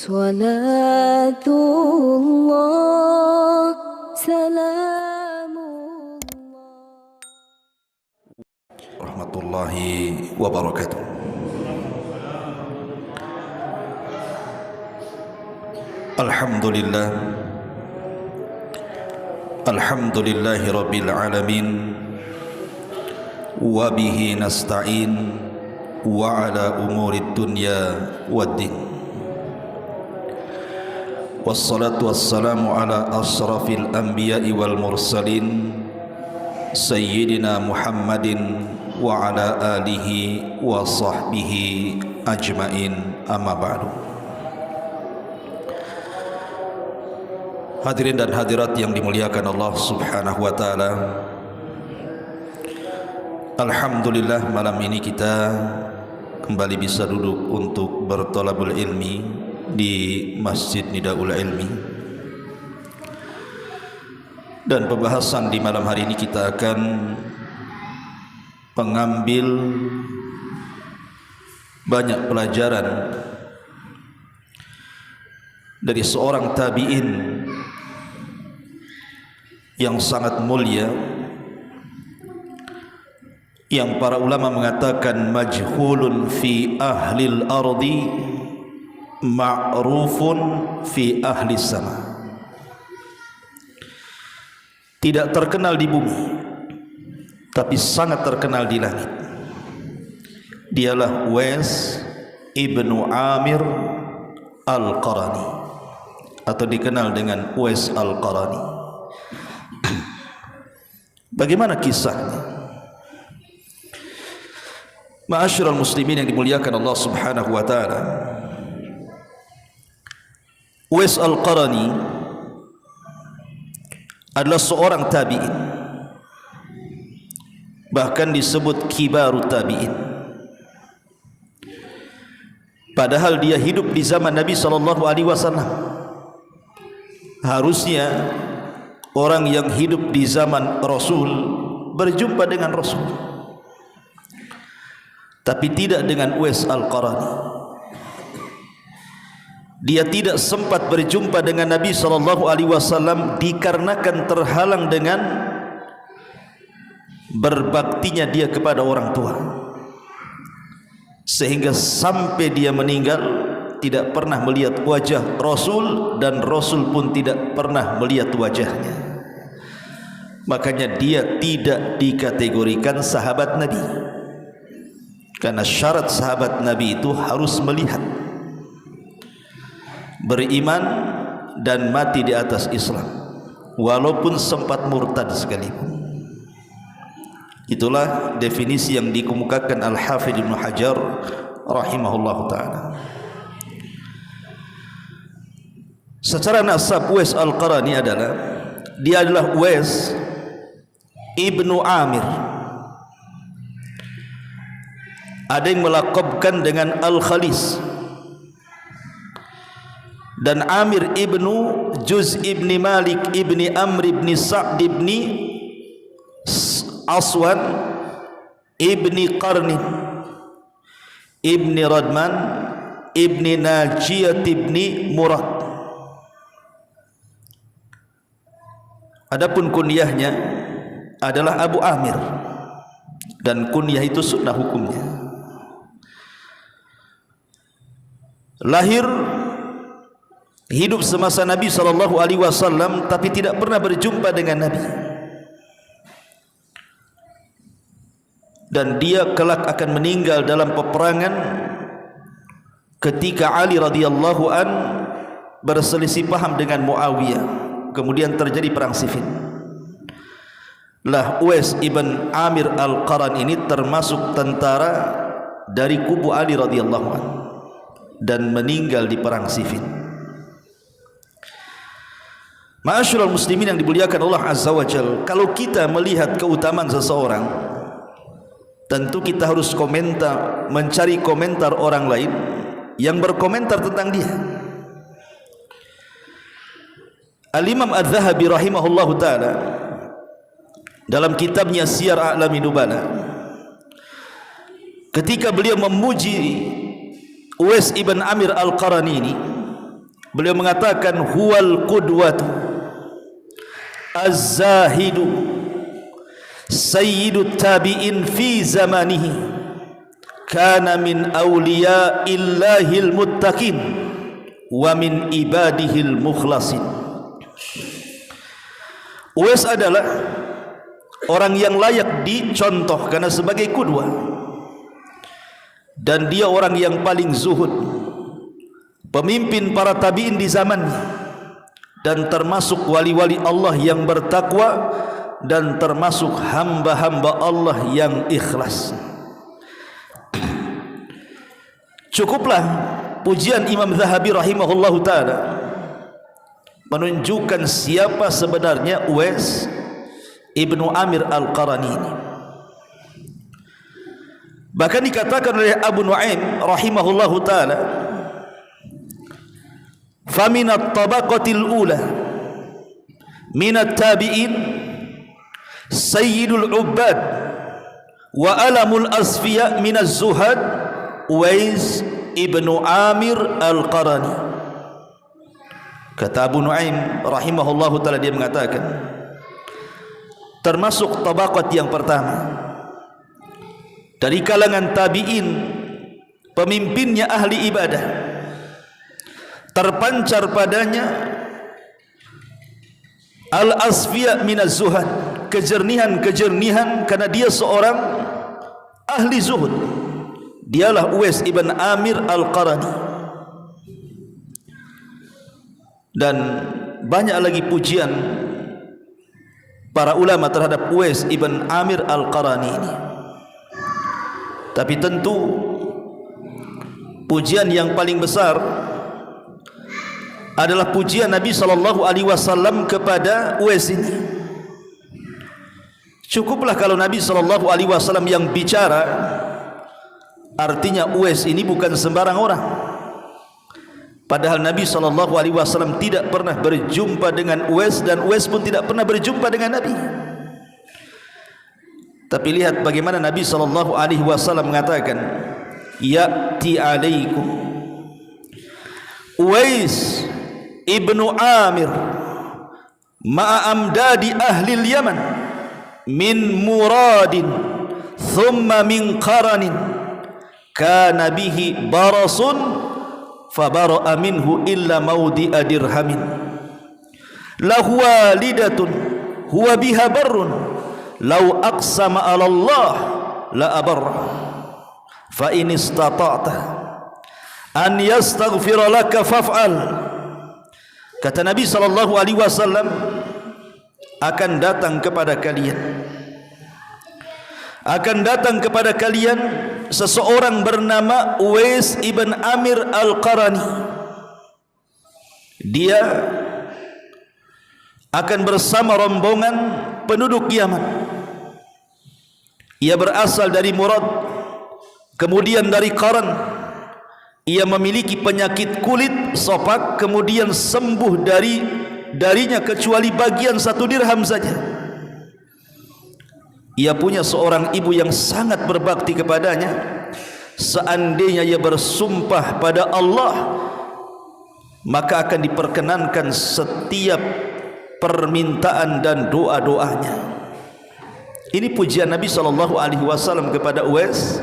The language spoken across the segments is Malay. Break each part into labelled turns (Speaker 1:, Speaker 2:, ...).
Speaker 1: صلاة الله سلام
Speaker 2: ورحمة الله وبركاته. الحمد لله رب العالمين وبه نستعين وعلى أمور الدنيا والدين والصلاة والسلام على أشرف الأنبياء والمرسلين سيدنا محمد وعلى آله وصحبه أجمعين أما بعد. Hadirin dan hadirat yang dimuliakan Allah Subhanahu wa taala. Alhamdulillah, malam ini kita kembali bisa duduk untuk bertolabul ilmi di Masjid Nidaul Ilmi. Dan pembahasan di malam hari ini kita akan mengambil banyak pelajaran dari seorang tabi'in yang sangat mulia, yang para ulama mengatakan majhulun fi ahlil ardi ma'rufun fi ahli sama. Tidak terkenal di bumi, tapi sangat terkenal di langit. Dialah Uwais ibnu Amir al-Qarani, atau dikenal dengan Uwais al-Qarani. Bagaimana kisahnya? Ma'asyiral muslimin yang dimuliakan Allah Subhanahu wa taala. Uwais al-Qarani adalah seorang tabi'in, bahkan disebut kibarut tabi'in. Padahal dia hidup di zaman Nabi SAW. Harusnya orang yang hidup di zaman Rasul berjumpa dengan Rasul, tapi tidak dengan Uwais al-Qarani. Dia tidak sempat berjumpa dengan Nabi SAW dikarenakan terhalang dengan berbaktinya dia kepada orang tua, sehingga sampai dia meninggal tidak pernah melihat wajah Rasul, dan Rasul pun tidak pernah melihat wajahnya. Makanya dia tidak dikategorikan sahabat Nabi, karena syarat sahabat Nabi itu harus melihat, beriman dan mati di atas Islam, walaupun sempat murtad sekalipun. Itulah definisi yang dikemukakan Al-Hafidh Ibnu Hajar rahimahullah ta'ala. Secara nasab Uwais al-Qarani dia adalah Uwais ibnu Amir. Ada yang melaqabkan dengan Al-Khalis, dan Amir ibnu Juz ibni Malik ibni Amr ibni Sa'd ibni Aswan ibni Qarnin ibni Radman ibni Najiyat ibni Murad. Adapun kunyahnya adalah Abu Amir, dan kunyah itu sunnah hukumnya. Lahir, hidup semasa Nabi SAW, tapi tidak pernah berjumpa dengan Nabi. Dan dia kelak akan meninggal dalam peperangan ketika Ali radhiyallahu an berselisih paham dengan Muawiyah, kemudian terjadi perang Siffin. Lah Uwais ibn Amir al-Qarani ini termasuk tentara dari kubu Ali radhiyallahu an dan meninggal di perang Siffin. Ma'asyiral muslimin yang dimuliakan Allah Azza wa Jalla, kalau kita melihat keutamaan seseorang, tentu kita harus komentar, mencari komentar orang lain yang berkomentar tentang dia. Al-Imam Adz-Dzahabi rahimahullahu ta'ala dalam kitabnya Siyar A'lamin Nubala, ketika beliau memuji Uwais ibn Amir al-Qarani ini, Beliau mengatakan huwal qudwatu az-zahidu sayyidut tabi'in fi zamanihi kana min awliya'illahil muttaqin wa min ibadihil mukhlasin. Uwais adalah orang yang layak dicontoh karena sebagai qudwah, dan dia orang yang paling zuhud, pemimpin para tabi'in di zamannya, dan termasuk wali-wali Allah yang bertakwa, dan termasuk hamba-hamba Allah yang ikhlas. Cukuplah pujian Imam Zahabi rahimahullahu ta'ala menunjukkan siapa sebenarnya Uwais ibnu Amir al-Qarani ini. Bahkan dikatakan oleh Abu Nu'aim rahimahullahu ta'ala, faminat tabaqatil ula minat tabi'in sayyidul ubbad wa alamul asfiya minaz zuhad Uwais ibnu Amir al-Qarani. Kata Abu Nu'aim rahimahullahu ta'ala, dia mengatakan termasuk tabaqat yang pertama dari kalangan tabi'in, pemimpinnya ahli ibadah, terpancar padanya al-asfiya minaz zuhad, kejernihan-kejernihan, karena dia seorang ahli zuhud. Dialah Uwais ibn Amir al-Qarani. Dan banyak lagi pujian para ulama terhadap Uwais ibn Amir al-Qarani ini. Tapi tentu pujian yang paling besar adalah pujian Nabi SAW kepada Uwais ini. Cukuplah kalau Nabi SAW yang bicara, artinya Uwais ini bukan sembarang orang. Padahal Nabi SAW tidak pernah berjumpa dengan Uwais, dan Uwais pun tidak pernah berjumpa dengan Nabi. Tapi lihat bagaimana Nabi SAW mengatakan, ya'ti alaikum Uwais ibnu Amir ma'amdadi ahli Yaman min muradin thumma min qaranin kana bihi barasun fabara'a minhu illa mawdi'a dirhamin lahu walidatun huwa biha barrun law aqsama 'ala Allah la abarra fa in istata'ta an yastaghfira laka faf'al. Kata Nabi SAW, akan datang kepada kalian seseorang bernama Uwais ibn Amir al-Qarani. Dia akan bersama rombongan penduduk Yaman. Ia berasal dari Murad, kemudian dari Qaran. Ia memiliki penyakit kulit sopak, kemudian sembuh darinya kecuali bagian 1 dirham saja. Ia punya seorang ibu yang sangat berbakti kepadanya. Seandainya ia bersumpah pada Allah, maka akan diperkenankan setiap permintaan dan doa-doanya. Ini pujian Nabi SAW kepada Uwais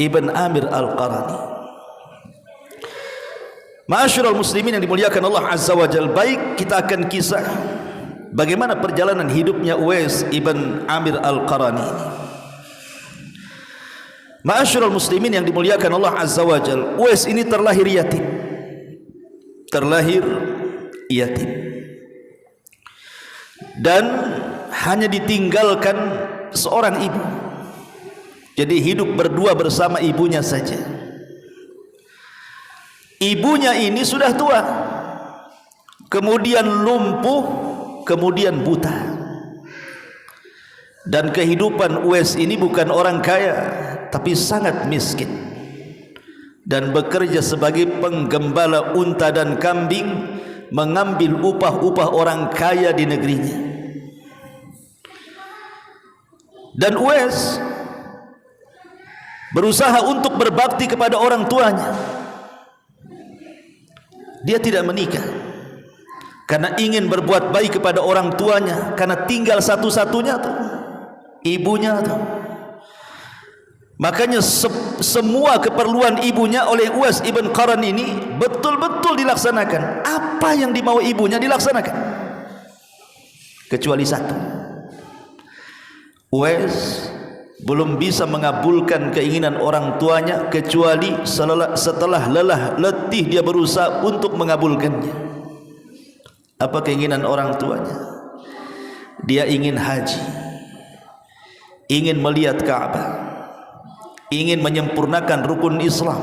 Speaker 2: ibn Amir al-Qarani. Ma'asyiral muslimin yang dimuliakan Allah Azza wa Jalla, baik kita akan kisah bagaimana perjalanan hidupnya Uwais ibn Amir al-Qarani ini. Ma'asyiral muslimin yang dimuliakan Allah Azza wa Jalla, Uwais ini terlahir yatim, dan hanya ditinggalkan seorang ibu. Jadi hidup berdua bersama ibunya saja. Ibunya ini sudah tua, kemudian lumpuh, kemudian buta. Dan kehidupan Uwais ini bukan orang kaya, tapi sangat miskin, dan bekerja sebagai penggembala unta dan kambing, mengambil upah-upah orang kaya di negerinya. Dan Uwais berusaha untuk berbakti kepada orang tuanya. Dia tidak menikah karena ingin berbuat baik kepada orang tuanya, karena tinggal satu-satunya tuh ibunya tuh. Makanya semua keperluan ibunya oleh Uwais ibn Qaran ini betul-betul dilaksanakan. Apa yang dimau ibunya dilaksanakan, kecuali satu. Uwais belum bisa mengabulkan keinginan orang tuanya kecuali setelah lelah letih dia berusaha untuk mengabulkannya. Apa keinginan orang tuanya? Dia ingin haji, ingin melihat Ka'bah, ingin menyempurnakan rukun Islam.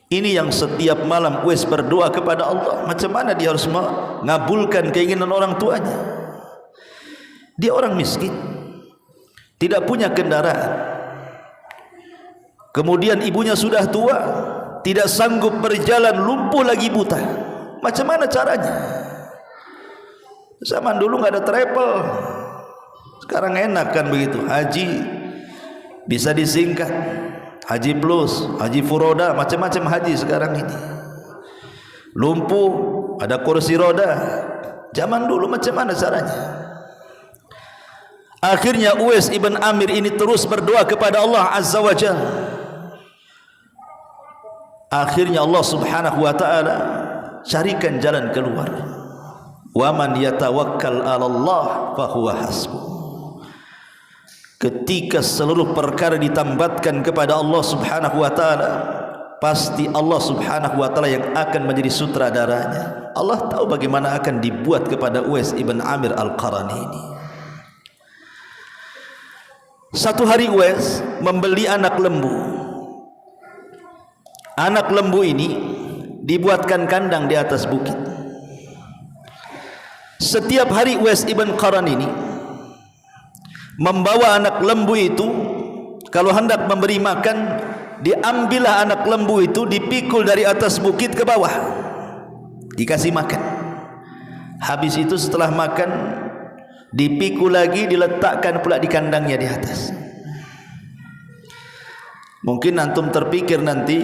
Speaker 2: Ini yang setiap malam Uwais berdoa kepada Allah. Macam mana dia harus mengabulkan keinginan orang tuanya? Dia orang miskin, tidak punya kendaraan, kemudian ibunya sudah tua, tidak sanggup berjalan, lumpuh lagi, buta. Macam mana caranya? Zaman dulu nggak ada travel, sekarang enak kan begitu. Haji bisa disingkat, haji plus, haji furoda, macam-macam haji sekarang ini. Lumpuh ada kursi roda. Zaman dulu macam mana caranya? Akhirnya Uwais ibn Amir ini terus berdoa kepada Allah Azza wa Jalla. Akhirnya Allah Subhanahu wa taala carikan jalan keluar. Wa man yatawakkal 'ala Allah fa huwa hasbuh. Ketika seluruh perkara ditambatkan kepada Allah Subhanahu wa taala, pasti Allah Subhanahu wa taala yang akan menjadi sutradaranya. Allah tahu bagaimana akan dibuat kepada Uwais ibn Amir al-Qarani ini. Satu hari Uwais membeli anak lembu. Anak lembu ini dibuatkan kandang di atas bukit. Setiap hari Uwais ibn Qaran ini membawa anak lembu itu. Kalau hendak memberi makan, diambillah anak lembu itu, dipikul dari atas bukit ke bawah, dikasih makan. Habis itu setelah makan, dipikul lagi, diletakkan pula di kandangnya di atas. Mungkin antum terpikir nanti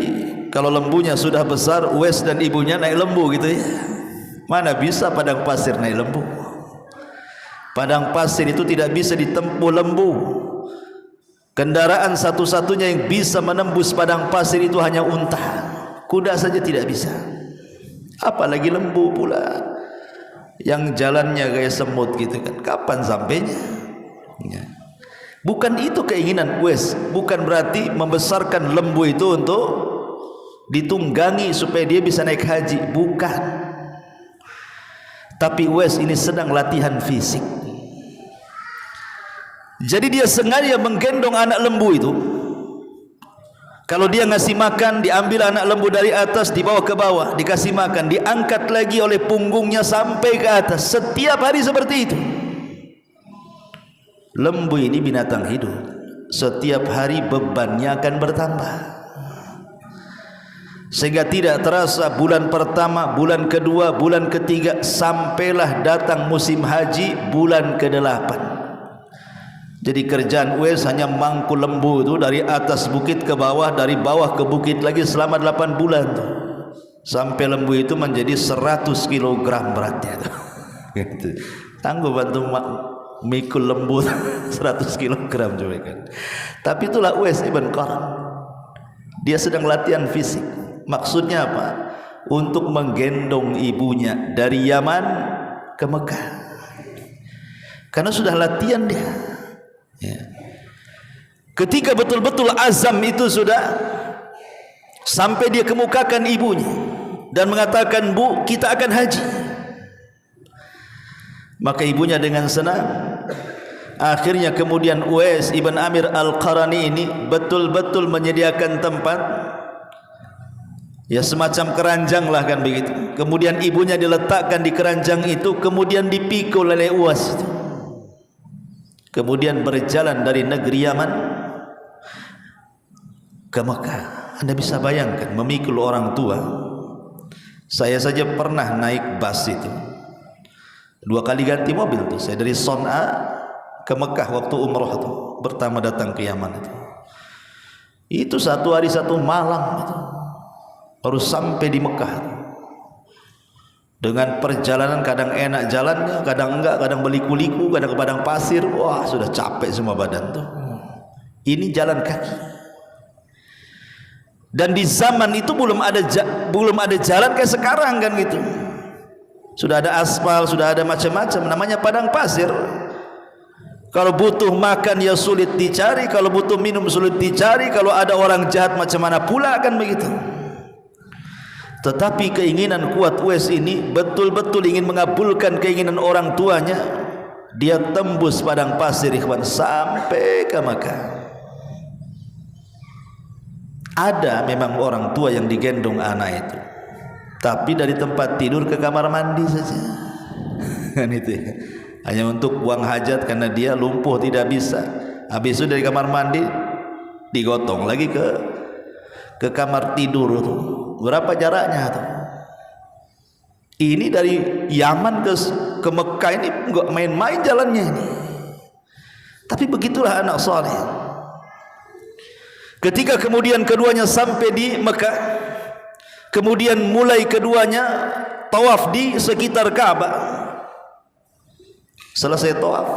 Speaker 2: kalau lembunya sudah besar, Uwais dan ibunya naik lembu gitu ya. Mana bisa padang pasir naik lembu? Padang pasir itu tidak bisa ditempuh lembu. Kendaraan satu-satunya yang bisa menembus padang pasir itu hanya unta. Kuda saja tidak bisa, apalagi lembu pula yang jalannya kayak semut gitu kan. Kapan sampainya? Ya. Bukan itu keinginan Uwais. Bukan berarti membesarkan lembu itu untuk ditunggangi supaya dia bisa naik haji. Bukan. Tapi Uwais ini sedang latihan fisik. Jadi dia sengaja menggendong anak lembu itu. Kalau dia ngasih makan, diambil anak lembu dari atas, dibawa ke bawah, dikasih makan, diangkat lagi oleh punggungnya sampai ke atas. Setiap hari seperti itu. Lembu ini binatang hidup. Setiap hari bebannya akan bertambah, sehingga tidak terasa bulan pertama, bulan kedua, bulan ketiga, sampailah datang musim haji bulan ke-8. Jadi kerjaan Uwais hanya mangkul lembu itu dari atas bukit ke bawah, dari bawah ke bukit lagi selama 8 bulan tuh. Sampai lembu itu menjadi 100 kg beratnya tuh. Gitu. Tangguh bantu mikul lembu 100 kg juga kan. Tapi itulah Uwais ibn Qaran. Dia sedang latihan fisik. Maksudnya apa? Untuk menggendong ibunya dari Yaman ke Mekah. Karena sudah latihan dia. Ya. Ketika betul-betul azam itu sudah sampai, dia kemukakan ibunya dan mengatakan, "Bu, kita akan haji." Maka ibunya dengan senang. Akhirnya kemudian Uwais ibn Amir al-Qarani ini betul-betul menyediakan tempat, ya semacam keranjang lah kan begitu. Kemudian ibunya diletakkan di keranjang itu, kemudian dipikul oleh Uwais itu. Kemudian berjalan dari negeri Yaman ke Mekah. Anda bisa bayangkan memikul orang tua. Saya saja pernah naik bus itu 2 kali ganti mobil tuh. Saya dari Son'a ke Mekah waktu umroh itu, pertama datang ke Yaman itu 1 hari 1 malam itu, baru sampai di Mekah. Dengan perjalanan kadang enak jalannya, kadang enggak, kadang beliku-liku, kadang ke padang pasir. Wah, sudah capek semua badan tuh. Ini jalan kaki. Dan di zaman itu belum ada jalan kayak sekarang kan gitu. Sudah ada aspal, sudah ada macam-macam, namanya padang pasir. Kalau butuh makan ya sulit dicari, kalau butuh minum sulit dicari, kalau ada orang jahat macam mana pula kan begitu. Tetapi keinginan kuat Uwais ini betul-betul ingin mengabulkan keinginan orang tuanya. Dia tembus padang pasir ikhwan sampai ke Makkah. Ada memang orang tua yang digendong anak itu, tapi dari tempat tidur ke kamar mandi saja. Kan itu ya. Hanya untuk buang hajat karena dia lumpuh tidak bisa. Habis itu dari kamar mandi digotong lagi ke kamar tidur itu. Berapa jaraknya tuh? Ini dari Yaman ke Mekah ini enggak main-main jalannya ini. Tapi begitulah anak saleh. Ketika kemudian keduanya sampai di Mekah, kemudian mulai keduanya tawaf di sekitar Ka'bah. Selesai tawaf,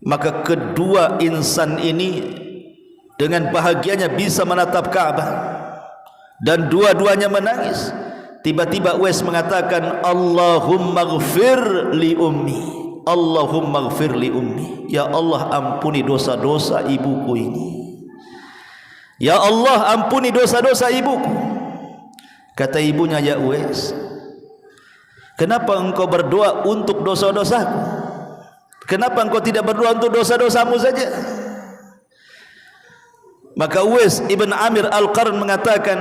Speaker 2: maka kedua insan ini dengan bahagianya bisa menatap Ka'bah dan dua-duanya menangis. Tiba-tiba Uwais mengatakan, Allahumma ghfir li ummi, Allahumma ghfir li ummi. Ya Allah, ampuni dosa-dosa ibuku ini. Ya Allah, ampuni dosa-dosa ibuku. Kata ibunya, ya Uwais, kenapa engkau berdoa untuk dosa-dosaku? Kenapa engkau tidak berdoa untuk dosa-dosamu saja? Maka Uwais ibn Amir Al-Qarn mengatakan,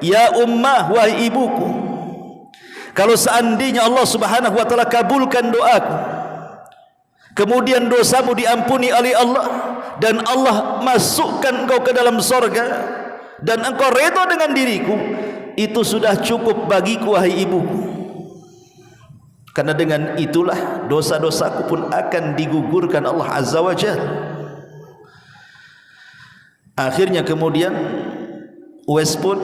Speaker 2: ya ummah, wahai ibuku, kalau seandainya Allah subhanahu wa ta'ala kabulkan doaku, kemudian dosamu diampuni oleh Allah, dan Allah masukkan engkau ke dalam sorga, dan engkau redha dengan diriku, itu sudah cukup bagiku wahai ibuku. Karena dengan itulah dosa-dosaku pun akan digugurkan Allah Azza wa Jalla. Akhirnya kemudian Uwais pun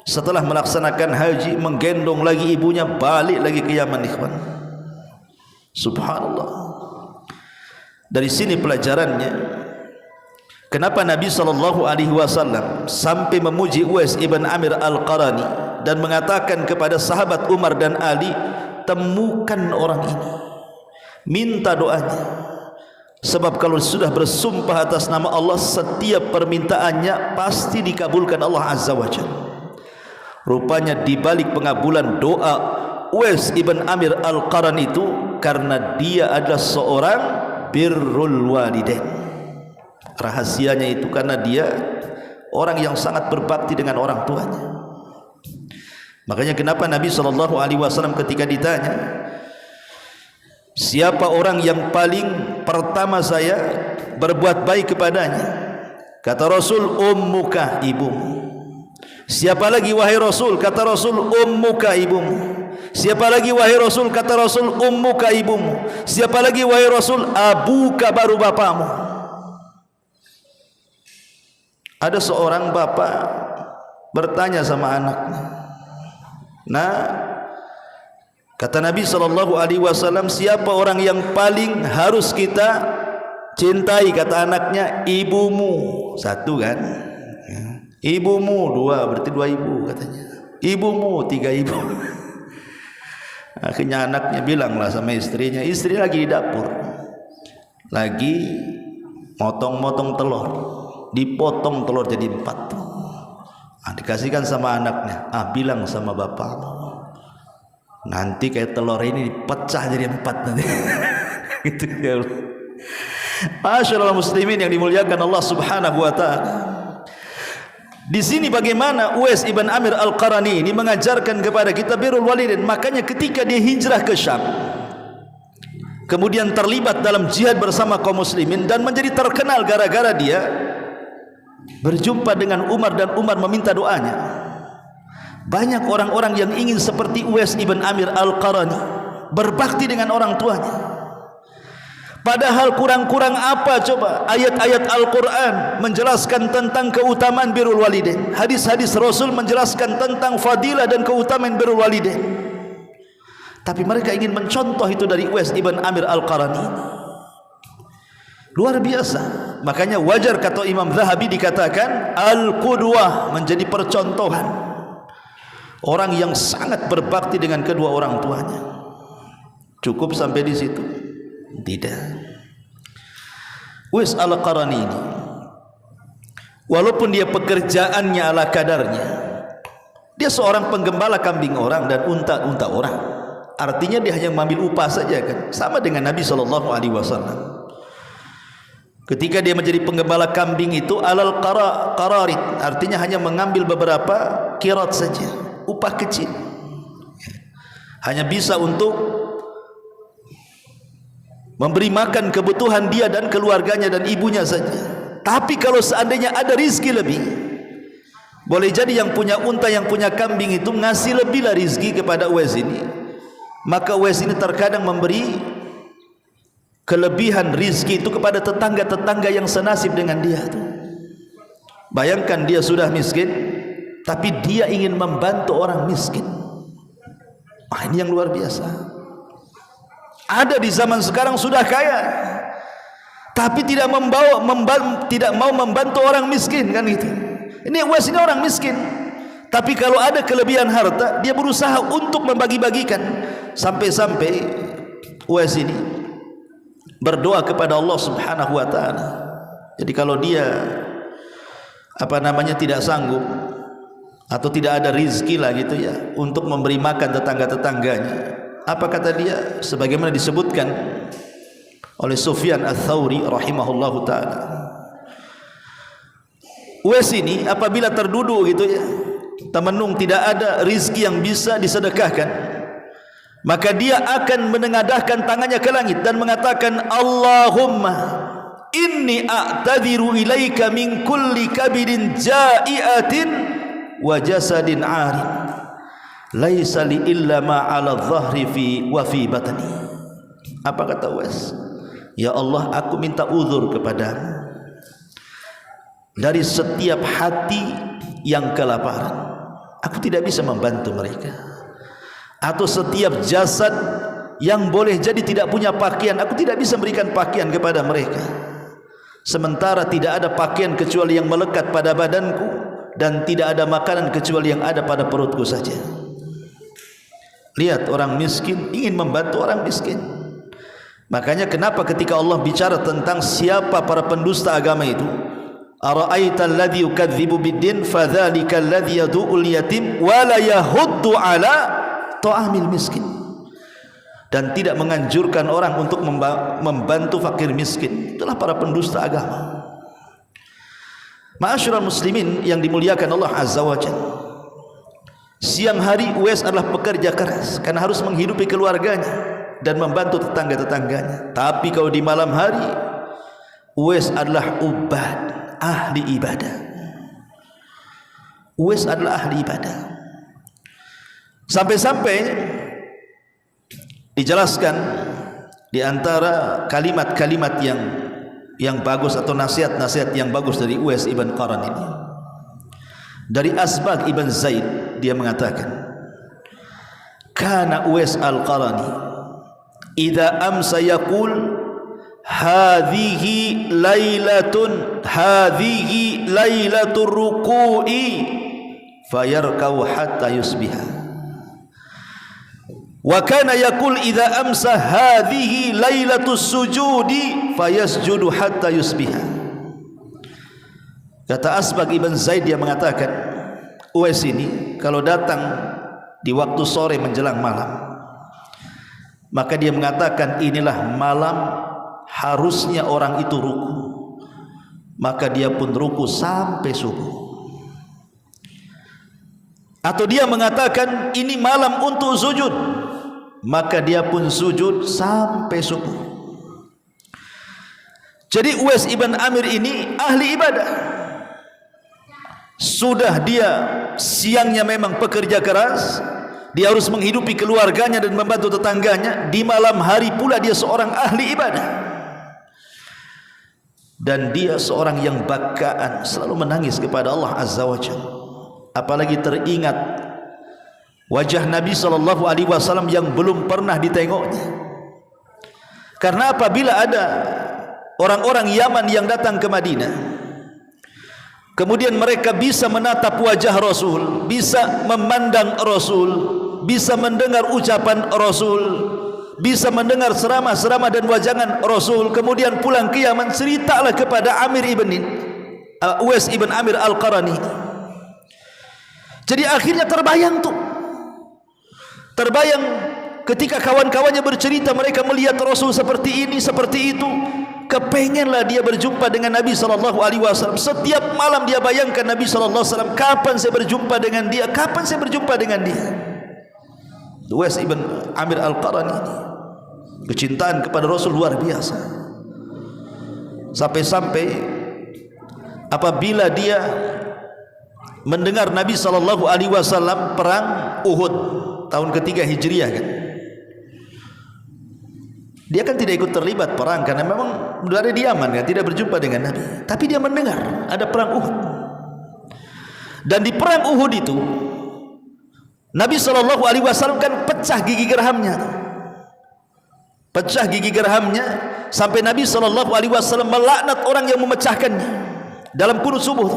Speaker 2: setelah melaksanakan haji menggendong lagi ibunya balik lagi ke Yaman ikhwan. Subhanallah. Dari sini pelajarannya, kenapa Nabi SAW sampai memuji Uwais ibn Amir Al-Qarani dan mengatakan kepada sahabat Umar dan Ali, temukan orang ini, minta doanya. Sebab kalau sudah bersumpah atas nama Allah, setiap permintaannya pasti dikabulkan Allah Azza wa Jalla. Rupanya di balik pengabulan doa Uwais ibn Amir Al-Qarn itu, karena dia adalah seorang birrul walidain. Rahasianya itu karena dia orang yang sangat berbakti dengan orang tuanya. Makanya kenapa Nabi SAW ketika ditanya, siapa orang yang paling pertama saya berbuat baik kepadanya, kata Rasul, ummuka, ibumu. Siapa lagi wahai Rasul? Kata Rasul, ummuka, ibumu. Siapa lagi wahai Rasul? Kata Rasul, ummuka, ibumu. Siapa lagi wahai Rasul? Abuka, baru bapamu. Ada seorang bapak bertanya sama anaknya, nah, kata Nabi SAW, siapa orang yang paling harus kita cintai? Kata anaknya, ibumu. Satu kan, ibumu. Dua, berarti dua ibu katanya. Ibumu, tiga ibu. Akhirnya anaknya bilanglah sama istrinya, istri lagi di dapur, lagi motong-motong telur, dipotong telur jadi 4. Dikasihkan sama anaknya, bilang sama bapakmu, nanti kayak telur ini dipecah jadi 4 nanti. Gitu ya Allah. Masyaallah muslimin yang dimuliakan Allah Subhanahu wa taala. Di sini bagaimana Uwais ibn Amir Al-Qarani ini mengajarkan kepada kita birrul walidain. Makanya ketika dia hijrah ke Syam, kemudian terlibat dalam jihad bersama kaum muslimin dan menjadi terkenal gara-gara dia berjumpa dengan Umar dan Umar meminta doanya. Banyak orang-orang yang ingin seperti Uwais ibn Amir Al-Qarani, berbakti dengan orang tuanya. Padahal kurang-kurang apa coba ayat-ayat Al-Quran menjelaskan tentang keutamaan birrul walidain, hadis-hadis Rasul menjelaskan tentang fadilah dan keutamaan birrul walidain. Tapi mereka ingin mencontoh itu dari Uwais ibn Amir Al-Qarani. Luar biasa. Makanya wajar kata Imam Zahabi dikatakan Al-Qudwah, menjadi percontohan orang yang sangat berbakti dengan kedua orang tuanya. Cukup sampai di situ? Tidak. Uwais Al-Qarani ini, walaupun dia pekerjaannya ala kadarnya, dia seorang penggembala kambing orang dan unta-unta orang. Artinya dia hanya mengambil upah saja kan, sama dengan Nabi SAW. Ketika dia menjadi penggembala kambing itu alal qararit, artinya hanya mengambil beberapa qirat saja, upah kecil, hanya bisa untuk memberi makan kebutuhan dia dan keluarganya dan ibunya saja. Tapi kalau seandainya ada rizki lebih, boleh jadi yang punya unta, yang punya kambing itu ngasih lebihlah rizki kepada Uwais ini. Maka Uwais ini terkadang memberi kelebihan rizki itu kepada tetangga-tetangga yang senasib dengan dia. Bayangkan dia sudah miskin, tapi dia ingin membantu orang miskin. Ini yang luar biasa. Ada di zaman sekarang sudah kaya, tapi tidak mau membantu orang miskin, kan gitu. Ini Uwais ini orang miskin, tapi kalau ada kelebihan harta, dia berusaha untuk membagi-bagikan. Sampai-sampai Uwais ini berdoa kepada Allah Subhanahu wa taala. Jadi kalau dia tidak sanggup atau tidak ada rizki lah gitu ya untuk memberi makan tetangga-tetangganya, apa kata dia? Sebagaimana disebutkan oleh Sufyan Ats-Tsauri rahimahullahu taala, Uwais ini apabila terduduk gitu ya, temenung, tidak ada rizki yang bisa disedekahkan, maka dia akan menengadahkan tangannya ke langit dan mengatakan, Allahumma inni a'tadiru ilaika min kulli kabidin ja'iatin wa jasadin 'arin laisa li illa ma 'ala dhahri fi wa fi batni. Apa kata Uwais? Ya Allah, aku minta uzur kepadamu dari setiap hati yang kelaparan, aku tidak bisa membantu mereka. Atau setiap jasad yang boleh jadi tidak punya pakaian, aku tidak bisa memberikan pakaian kepada mereka. Sementara tidak ada pakaian kecuali yang melekat pada badanku, dan tidak ada makanan kecuali yang ada pada perutku saja. Lihat, orang miskin ingin membantu orang miskin. Makanya kenapa ketika Allah bicara tentang siapa para pendusta agama itu, ara'aita alladhi yukadzibu biddin fadzalika alladhi yadu'ul yatim wa la yahuddu ala ta'amil miskin, dan tidak menganjurkan orang untuk membantu fakir miskin, itulah para pendusta agama. Ma'asyiral muslimin yang dimuliakan Allah Azza wa Jalla, siang hari Uwais adalah pekerja keras karena harus menghidupi keluarganya dan membantu tetangga-tetangganya. Tapi kalau di malam hari, Uwais adalah ubad, ahli ibadah. Uwais adalah ahli ibadah. Sampai-sampai dijelaskan di antara kalimat-kalimat yang bagus atau nasihat-nasihat yang bagus dari Uwais ibn Qaran ini, dari Asbagh ibn Zaid, dia mengatakan, kana Uwais al-Qarani idza amsa yaqul hadhihi lailatur ruku'i fayarkau hatta yusbiha, wa kana yaqul idza amsa hadhihi lailatus sujudi fayasjudu hatta yusbiha. Kata Asbagh ibn Zaid, dia mengatakan, Uwais ini kalau datang di waktu sore menjelang malam, maka dia mengatakan inilah malam harusnya orang itu ruku, maka dia pun ruku sampai subuh. Atau dia mengatakan ini malam untuk sujud, maka dia pun sujud sampai subuh. Jadi Uwais ibn Amir ini ahli ibadah. Sudah dia siangnya memang pekerja keras, dia harus menghidupi keluarganya dan membantu tetangganya. Di malam hari pula dia seorang ahli ibadah. dan dia seorang yang bakaan, selalu menangis kepada Allah Azza wa Jalla. Apalagi teringat wajah Nabi SAW yang belum pernah ditengoknya. Karena apabila ada orang-orang Yaman yang datang ke Madinah, kemudian mereka bisa menatap wajah Rasul, bisa memandang Rasul, bisa mendengar ucapan Rasul, bisa mendengar ceramah-ceramah dan wajangan Rasul, kemudian pulang ke Yaman, ceritalah kepada Uwais ibn Amir Al-Qarani. Jadi akhirnya terbayang ketika kawan-kawannya bercerita, mereka melihat Rasul seperti ini, seperti itu. Kepengenlah dia berjumpa dengan Nabi SAW. Setiap malam dia bayangkan Nabi SAW, kapan saya berjumpa dengan dia, kapan saya berjumpa dengan dia. Uwais ibn Amir Al-Qarani ini kecintaan kepada Rasul luar biasa, sampai-sampai apabila dia mendengar Nabi SAW perang Uhud tahun ketiga Hijriah kan, dia kan tidak ikut terlibat perang karena memang dari di Yaman kan, tidak berjumpa dengan Nabi, tapi dia mendengar ada perang Uhud. Dan di perang Uhud itu Nabi SAW kan pecah gigi gerhamnya, sampai Nabi SAW melaknat orang yang memecahkannya dalam kunut subuh,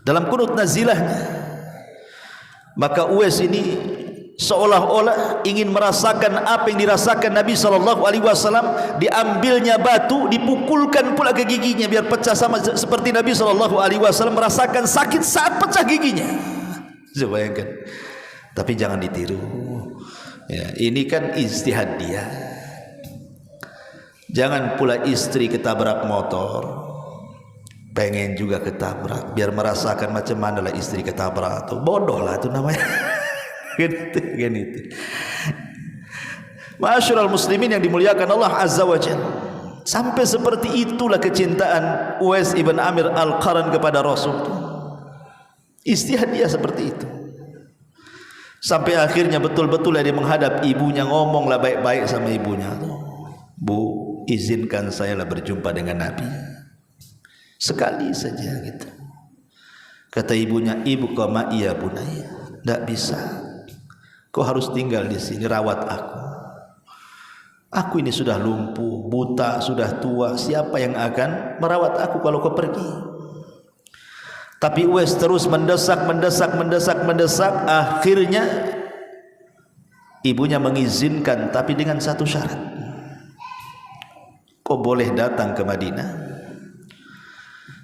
Speaker 2: dalam kunut nazilahnya. Maka Uwais ini seolah-olah ingin merasakan apa yang dirasakan Nabi SAW. Diambilnya batu, dipukulkan pula ke giginya biar pecah, sama seperti Nabi SAW merasakan sakit saat pecah giginya. Bayangkan. Tapi jangan ditiru ya, ini kan ijtihad dia. Jangan pula istri ketabrak motor pengen juga ketabrak biar merasakan macam mana lah istri ketabrak. Tuh bodoh lah itu namanya. gitu. Ma'asyiral muslimin yang dimuliakan Allah Azza wa Jalla, sampai seperti itulah kecintaan Uwais ibn Amir Al-Qarani kepada Rasul. Ijtihad dia seperti itu. Sampai akhirnya betul-betul dia menghadap ibunya, ngomonglah baik-baik sama ibunya. Bu, izinkan saya lah berjumpa dengan Nabi sekali saja gitu. Kata ibunya, ibu kau iya bunaya, tidak bisa. Kau harus tinggal di sini, rawat aku. Aku ini sudah lumpuh, buta, sudah tua. Siapa yang akan merawat aku kalau kau pergi? Tapi Uwais terus mendesak. Akhirnya ibunya mengizinkan, tapi dengan satu syarat. Kau boleh datang ke Madinah,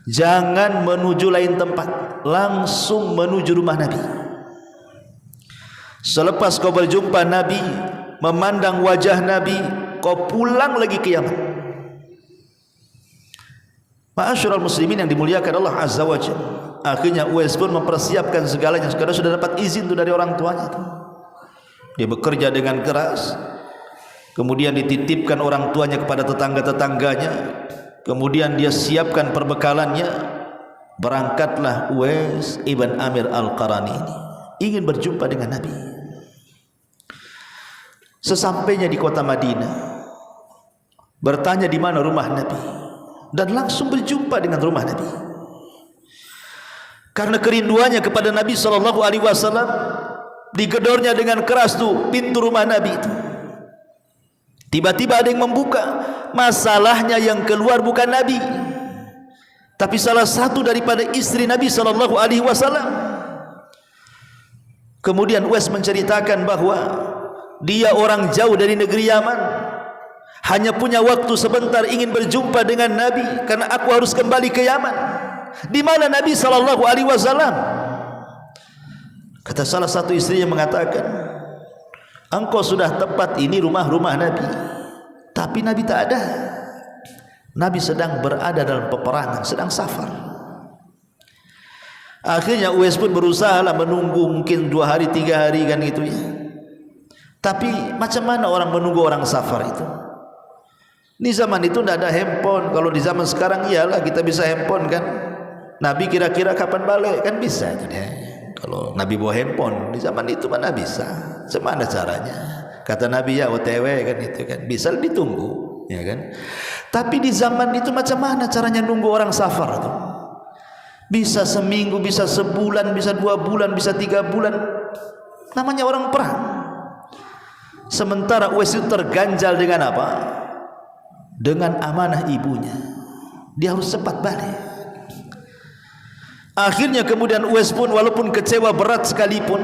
Speaker 2: jangan menuju lain tempat, langsung menuju rumah Nabi. Selepas kau berjumpa Nabi, memandang wajah Nabi, kau pulang lagi ke Yaman. Ma'asyiral muslimin yang dimuliakan Allah Azza wa Jalla, akhirnya Uwais pun mempersiapkan segalanya. Sekarang sudah dapat izin tuh dari orang tuanya tuh. Dia bekerja dengan keras, kemudian dititipkan orang tuanya kepada tetangga-tetangganya, kemudian dia siapkan perbekalannya. Berangkatlah Uwais ibn Amir Al-Qarani ini ingin berjumpa dengan Nabi. Sesampainya di kota Madinah, bertanya di mana rumah Nabi, dan langsung berjumpa dengan rumah Nabi. Karena kerinduannya kepada Nabi SAW, digedornya dengan keras tuh pintu rumah Nabi itu. Tiba-tiba ada yang membuka. Masalahnya yang keluar bukan Nabi, tapi salah satu daripada istri Nabi SAW. Kemudian Uwais menceritakan bahwa dia orang jauh dari negeri Yaman, hanya punya waktu sebentar ingin berjumpa dengan Nabi karena aku harus kembali ke Yaman. Di mana Nabi SAW? Kata salah satu istrinya mengatakan, engkau sudah tepat, ini rumah-rumah Nabi, tapi Nabi tak ada. Nabi sedang berada dalam peperangan, sedang safar. Akhirnya Uwais pun berusaha lah menunggu, mungkin 2 hari 3 hari kan gitu ya. Tapi macam mana orang menunggu orang safar itu? Di zaman itu tidak ada handphone. Kalau di zaman sekarang iyalah kita bisa handphone kan. Nabi kira-kira kapan balik kan bisa itu dia. Kalau Nabi bawa handphone, di zaman itu mana bisa? Semana caranya? Kata Nabi ya OTW kan itu kan, bisa ditunggu ya kan. Tapi di zaman itu macam mana caranya nunggu orang safar itu? Bisa seminggu, bisa sebulan, bisa 2 bulan, bisa 3 bulan. Namanya orang perang. Sementara Uwais itu terganjal dengan apa? Dengan amanah ibunya. Dia harus cepat balik. Akhirnya kemudian Uwais pun walaupun kecewa berat sekalipun,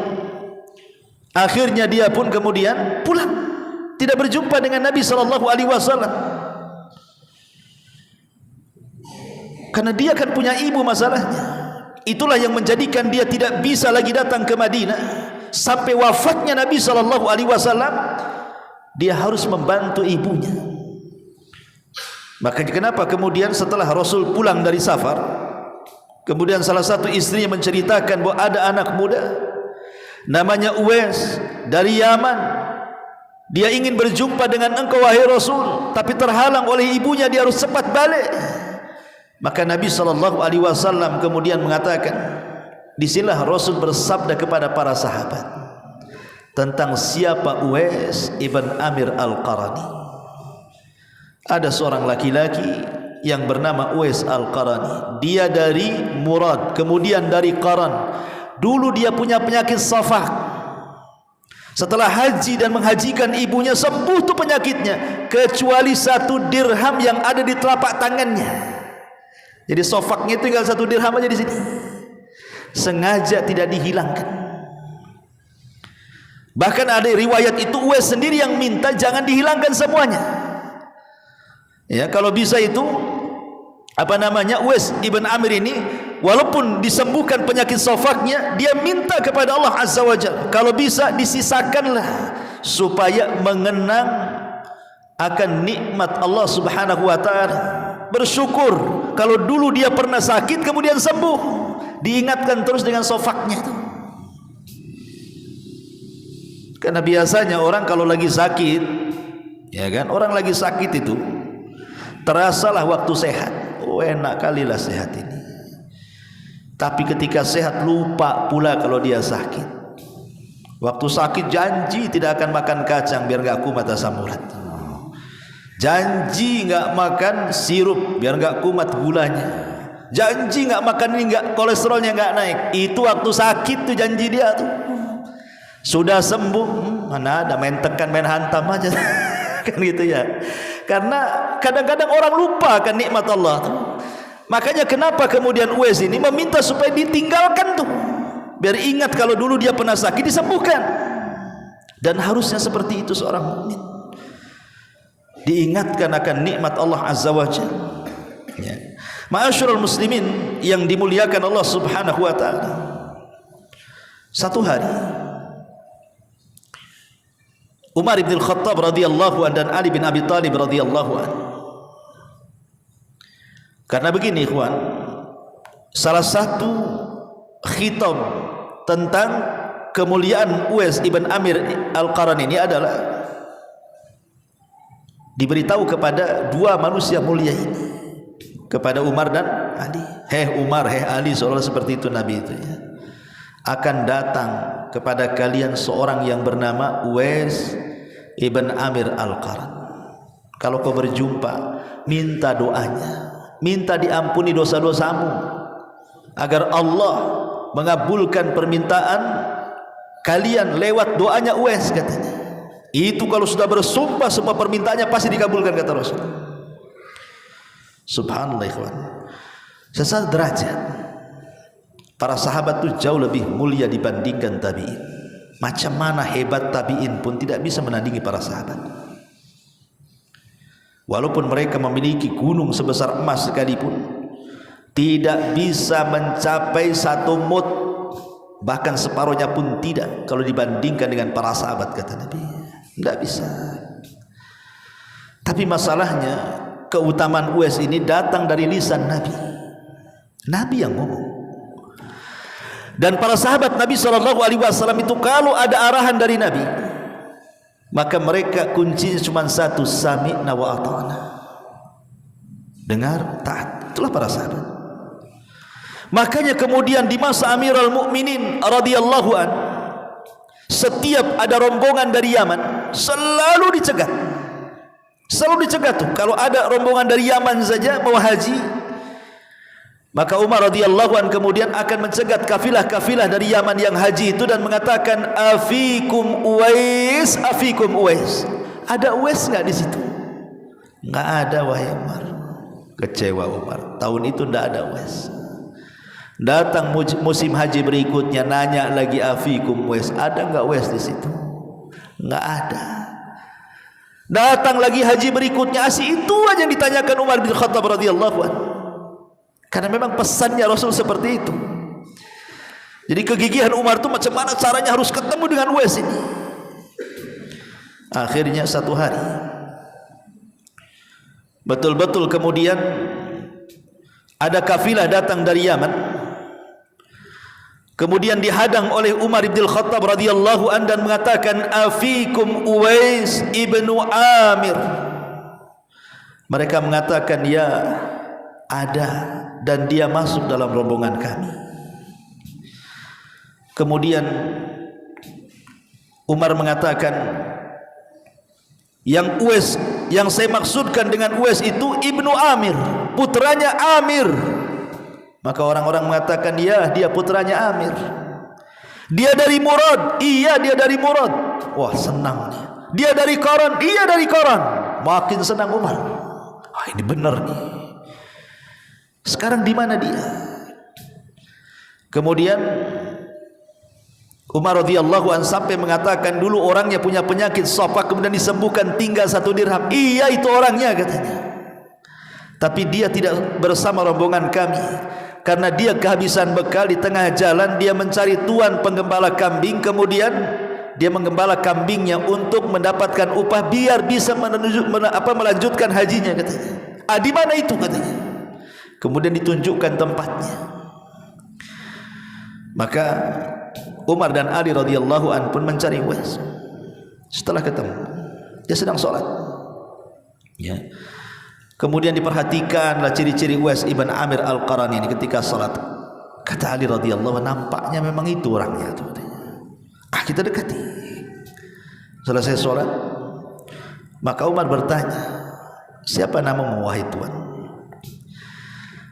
Speaker 2: akhirnya dia pun kemudian pulang, tidak berjumpa dengan Nabi SAW. Karena dia kan punya ibu masalahnya. Itulah yang menjadikan dia tidak bisa lagi datang ke Madinah. Sampai wafatnya Nabi SAW, dia harus membantu ibunya. Makanya kenapa kemudian setelah Rasul pulang dari safar, kemudian salah satu istrinya menceritakan bahwa ada anak muda namanya Uwais dari Yaman. Dia ingin berjumpa dengan engkau wahai Rasul, tapi terhalang oleh ibunya, dia harus cepat balik. Maka Nabi SAW kemudian mengatakan, disinilah Rasul bersabda kepada para sahabat tentang siapa Uwais ibn Amir Al-Qarani. Ada seorang laki-laki yang bernama Uwais Al-Qarani. Dia dari Murad, kemudian dari Qaran. Dulu dia punya penyakit safak. Setelah haji dan menghajikan ibunya, sembuh tuh penyakitnya, kecuali 1 dirham yang ada di telapak tangannya. Jadi safaknya tinggal 1 dirham aja di sini. Sengaja tidak dihilangkan. Bahkan ada riwayat itu Uwais sendiri yang minta jangan dihilangkan semuanya. Ya, kalau bisa itu Uwais ibn Amir ini walaupun disembuhkan penyakit safaknya, dia minta kepada Allah Azza wa Jalla, kalau bisa disisakanlah supaya mengenang akan nikmat Allah Subhanahu wa taala. Bersyukur kalau dulu dia pernah sakit kemudian sembuh, diingatkan terus dengan safaknya itu. Karena biasanya orang kalau lagi sakit, ya kan, orang lagi sakit itu terasalah waktu sehat, oh enak kalilah sehat ini. Tapi ketika sehat lupa pula kalau dia sakit. Waktu sakit janji tidak akan makan kacang biar enggak kumat asam urat. Janji enggak makan sirup biar enggak kumat gulanya. Janji enggak makan ini, enggak kolesterolnya enggak naik. Itu waktu sakit tuh janji dia tuh. Sudah sembuh, mana ada main tekan main hantam aja. Kan gitu ya. Karena kadang-kadang orang lupa akan nikmat Allah tuh. Makanya kenapa kemudian Uwais ini meminta supaya ditinggalkan tuh, biar ingat kalau dulu dia pernah sakit, disembuhkan. Dan harusnya seperti itu seorang mukmin, diingatkan akan nikmat Allah Azza wa Jalla. Ya. Ma'asyiral muslimin yang dimuliakan Allah Subhanahu wa taala. Satu hari Umar bin Khattab radhiyallahu anhu dan Ali bin Abi Thalib radhiyallahu anhu. Karena begini ikhwan, salah satu khitab tentang kemuliaan Uwais ibn Amir Al-Qarani ini adalah diberitahu kepada 2 manusia mulia ini, kepada Umar dan Ali. Hei Umar, hei Ali, seolah seperti itu Nabi itu ya. Akan datang kepada kalian seorang yang bernama Uwais ibn Amir Al-Qarani. Kalau kau berjumpa, minta doanya, minta diampuni dosa-dosamu, agar Allah mengabulkan permintaan kalian lewat doanya Uwais, katanya. Itu kalau sudah bersumpah semua permintaannya pasti dikabulkan, kata Rasul. Subhanallah ikhwan. Secara derajat para sahabat itu jauh lebih mulia dibandingkan tabi'in. Macam mana hebat tabi'in pun tidak bisa menandingi para sahabat. Walaupun mereka memiliki gunung sebesar emas sekalipun, tidak bisa mencapai 1 mud, bahkan separuhnya pun tidak kalau dibandingkan dengan para sahabat, kata Nabi. Tidak bisa. Tapi masalahnya keutamaan Uwais ini datang dari lisan Nabi. Nabi yang ngomong. Dan para sahabat Nabi SAW itu kalau ada arahan dari Nabi, maka mereka kuncinya cuma satu, sami'na wa ata'na, dengar, taat. Itulah para sahabat. Makanya kemudian di masa Amirul Mukminin radhiyallahu an, setiap ada rombongan dari Yaman selalu dicegat Selalu dicegah tuh. Kalau ada rombongan dari Yaman saja mau haji, maka Umar radhiyallahu an kemudian akan mencegat kafilah-kafilah dari Yaman yang haji itu dan mengatakan, afikum Uwais, afikum Uwais. Ada Uwais enggak di situ? Enggak ada, wahai Umar. Kecewa Umar. Tahun itu enggak ada Uwais. Datang musim haji berikutnya, nanya lagi, afikum Uwais. Ada enggak Uwais di situ? Enggak ada. Datang lagi haji berikutnya, asih itu aja yang ditanyakan Umar bin Khattab radhiyallahu anhu. Karena memang pesannya Rasul seperti itu. Jadi kegigihan Umar itu macam mana caranya harus ketemu dengan Uwais ini. Akhirnya satu hari betul-betul kemudian ada kafilah datang dari Yaman, kemudian dihadang oleh Umar bin Khattab radhiyallahu an dan mengatakan, afikum Uwais ibnu Amir. Mereka mengatakan, ya ada, dan dia masuk dalam rombongan kami. Kemudian Umar mengatakan, yang Uwais, yang saya maksudkan dengan Uwais itu ibnu Amir, putranya Amir. Maka orang-orang mengatakan, ya, dia putranya Amir. Dia dari Murad. Iya, dia dari Murad. Wah, senang dia. Dia dari Qaran. Iya, dari Qaran. Makin senang Umar. Ini benar nih. Sekarang di mana dia? Kemudian Umar radhiyallahu an sampai mengatakan, dulu orangnya punya penyakit sofa, kemudian disembuhkan, tinggal 1 dirham. Iya, itu orangnya, katanya. Tapi dia tidak bersama rombongan kami, karena dia kehabisan bekal. Di tengah jalan dia mencari tuan penggembala kambing, kemudian dia menggembala kambingnya untuk mendapatkan upah biar bisa melanjutkan hajinya, katanya. Di mana itu, katanya. Kemudian ditunjukkan tempatnya. Maka Umar dan Ali radhiyallahu an pun mencari Uwais. Setelah ketemu, dia sedang sholat, ya. Kemudian diperhatikanlah ciri-ciri Uwais ibn Amir al-Qarani ini ketika salat. Kata Ali radhiyallahu anhu, nampaknya memang itu orangnya tuh. Kita dekati. Selesai salat, maka Umar bertanya, siapa namamu wahai tuan?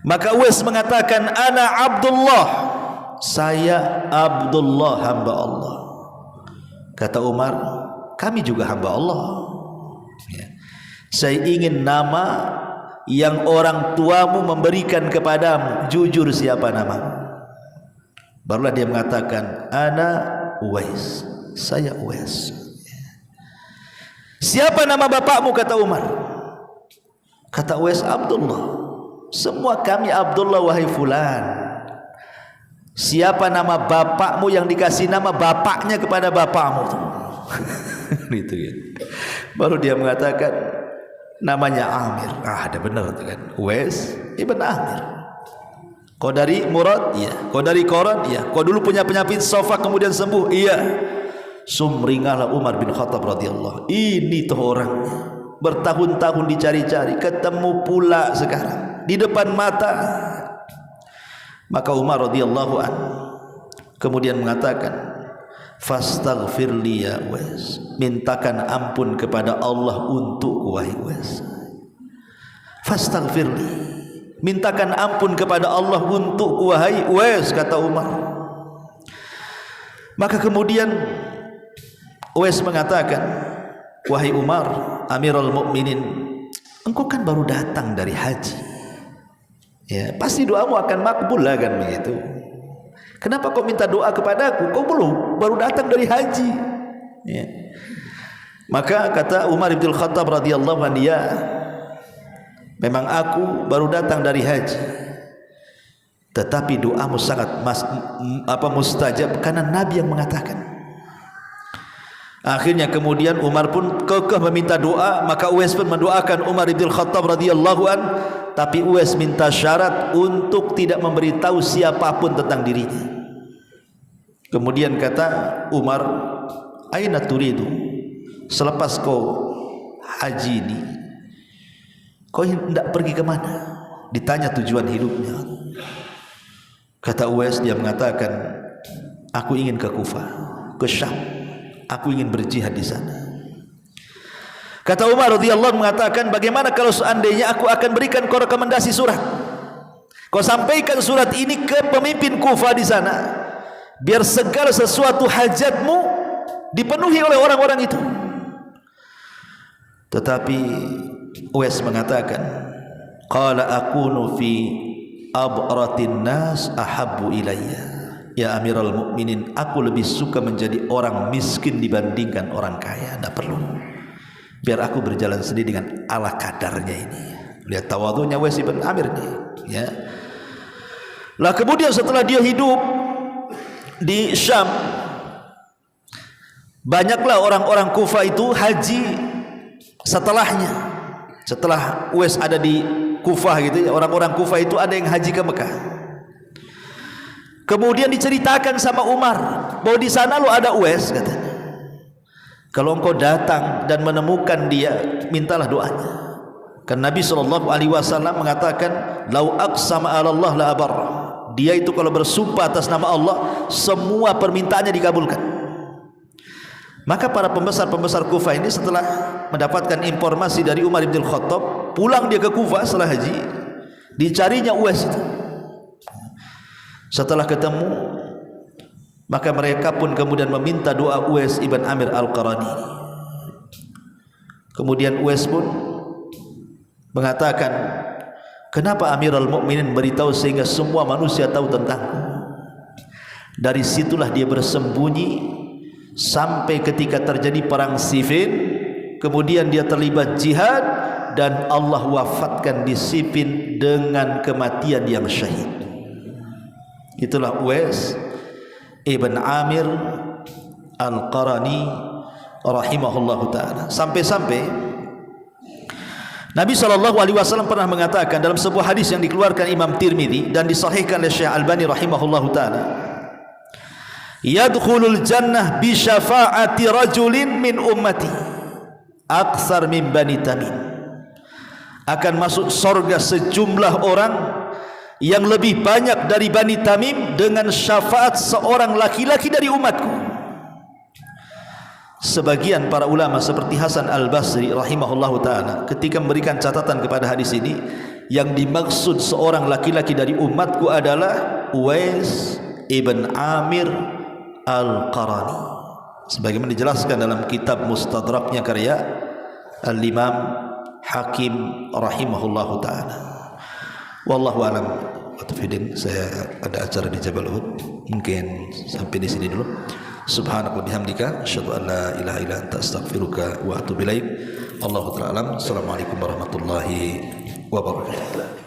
Speaker 2: Maka Uwais mengatakan, ana Abdullah, saya Abdullah, hamba Allah. Kata Umar, kami juga hamba Allah, ya. Saya ingin nama yang orang tuamu memberikan kepadamu. Jujur, siapa namamu? Barulah dia mengatakan, ana Uwais, saya Uwais. Siapa nama bapakmu? Kata Umar. Kata Uwais, Abdullah. Semua kami Abdullah, wahai fulan. Siapa nama bapakmu yang dikasih nama bapaknya kepada bapakmu? Gitu ya. Baru dia mengatakan, namanya Amir. Ada benar itu kan, Uwais ibn Amir. Kau dari Murad? Iya. Kau dari Qaran? Iya. Kau dulu punya penyakit sofa kemudian sembuh? Iya. Sumringahlah Umar bin Khattab radhiyallahu. Ini tuh orangnya. Bertahun-tahun dicari-cari, ketemu pula sekarang di depan mata. Maka Umar radhiyallahu an kemudian mengatakan, fastaghfir li ya Uwais, mintakan ampun kepada Allah untuk wahai Uwais. Fastaghfir li, mintakan ampun kepada Allah untuk wahai Uwais, kata Umar. Maka kemudian Uwais mengatakan, wahai Umar, Amirul Mukminin, engkau kan baru datang dari haji, ya, pasti doamu akan makbul lah kan begitu. Kenapa kau minta doa kepadaku? Kau belum, baru datang dari haji, ya. Maka kata Umar bin Khattab radhiyallahu anhu, ya, memang aku baru datang dari haji, tetapi doamu sangat mustajab karena Nabi yang mengatakan. Akhirnya kemudian Umar pun kekeh meminta doa, maka Uwais pun mendoakan Umar bin Khattab radhiyallahu an, tapi Uwais minta syarat untuk tidak memberitahu siapapun tentang dirinya. Kemudian kata Umar, aina turidu, selepas kau haji ini kau hendak pergi ke mana? Ditanya tujuan hidupnya. Kata Uwais, dia mengatakan, aku ingin ke Kufah, ke Syam. Aku ingin berjihad di sana. Kata Umar radhiyallahu anhu mengatakan, bagaimana kalau seandainya aku akan berikan kau rekomendasi surat, kau sampaikan surat ini ke pemimpin Kufah di sana, biar segala sesuatu hajatmu dipenuhi oleh orang-orang itu. Tetapi Uwais mengatakan, qala akunu fi abratin nas ahabbu ilayya, ya Amirul Mukminin, aku lebih suka menjadi orang miskin dibandingkan orang kaya. Tidak perlu, biar aku berjalan sendiri dengan ala kadarnya ini. Lihat tawadhunya Uwais bin Amir nih, ya. Lah kemudian setelah dia hidup di Syam, banyaklah orang-orang Kufah itu haji setelahnya. Setelah Uwais ada di Kufah gitu ya, orang-orang Kufah itu ada yang haji ke Mekah. Kemudian diceritakan sama Umar bahwa di sana lo ada Uwais, katanya. Kalau engkau datang dan menemukan dia, mintalah doanya. Kan Nabi SAW mengatakan, lau aqsama 'ala Allah la abarra. Dia itu kalau bersumpah atas nama Allah, semua permintaannya dikabulkan. Maka para pembesar-pembesar Kufah ini setelah mendapatkan informasi dari Umar bin Khattab, pulang dia ke Kufah setelah haji, dicarinya Uwais itu. Setelah ketemu, maka mereka pun kemudian meminta doa Uwais ibn Amir al-Qarani. Kemudian Uwais pun mengatakan, kenapa Amirul Mukminin beritahu sehingga semua manusia tahu tentangku? Dari situlah dia bersembunyi sampai ketika terjadi perang Siffin, kemudian dia terlibat jihad dan Allah wafatkan di Siffin dengan kematian yang syahid. Itulah Uwais ibn Amir al-Qarani rahimahullahu ta'ala. Sampai-sampai Nabi SAW pernah mengatakan dalam sebuah hadis yang dikeluarkan Imam Tirmidzi dan disahihkan oleh Syekh Albani rahimahullahu ta'ala, yadkhulul jannah bi syafa'ati rajulin min ummati aksar min bani Tamim. Akan masuk surga sejumlah orang yang lebih banyak dari Bani Tamim dengan syafaat seorang laki-laki dari umatku. Sebagian para ulama seperti Hasan al-Basri rahimahullahu ta'ala ketika memberikan catatan kepada hadis ini, yang dimaksud seorang laki-laki dari umatku adalah Uwais ibn Amir al-Qarani, sebagaimana dijelaskan dalam kitab Mustadraknya karya Al-Imam Hakim rahimahullahu ta'ala. Wallahu alam. Saya ada acara di Jabal Uhud, mungkin sampai di sini dulu. Subhanaka bihamdika asyhadu an la ilaha illa anta astaghfiruka wa atubu ilaik. Allahu ta'ala alam. Assalamualaikum warahmatullahi wabarakatuh.